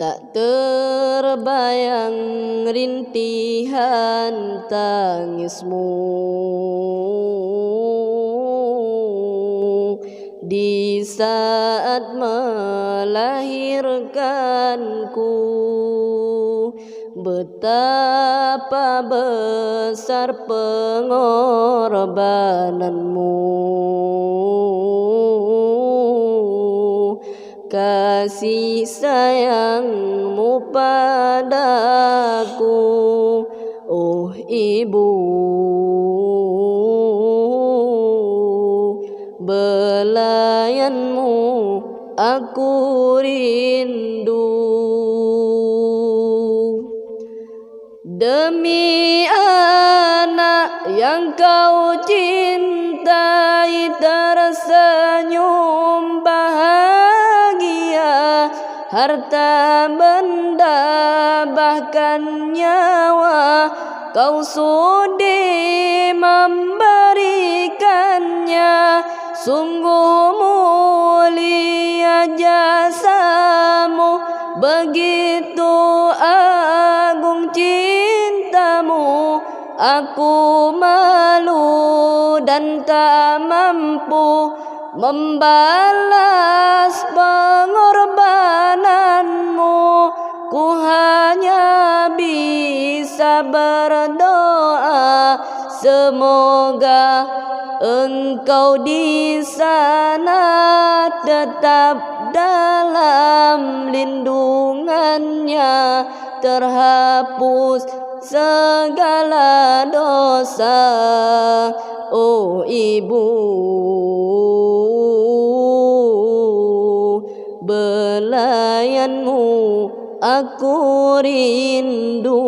Tak terbayang rintihan tangismu di saat melahirkanku. Betapa besar pengorbananmu, kasih sayangmu padaku, oh ibu. Belayanmu aku rindu. Demi anak yang kau cintai tersenyum bahagia, harta benda bahkan nyawa kau sudi memberikannya. Sungguh mulia jasamu, begitu agung cintamu. Aku malu dan tak mampu membalas pengorbananmu. Ku hanya bisa berdoa, semoga engkau di sana tetap dalam lindungannya, terhapus segala dosa, oh ibu. Belayanmu aku rindu.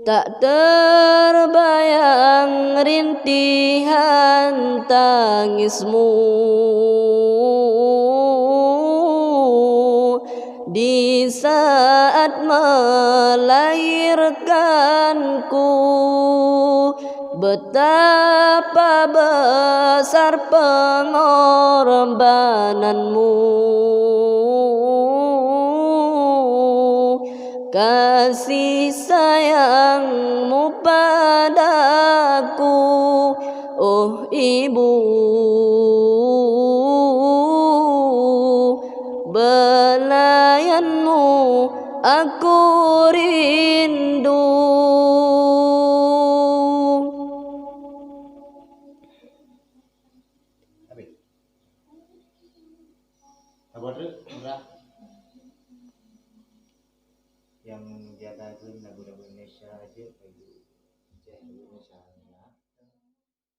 Tak terbayang rintihan tangismu di saat melahirkanku. Betapa besar pengorbananmu, kasih sayangmu padaku, oh ibu. Belayanmu aku rindu. Yang jatah lagu-lagu Indonesia aja.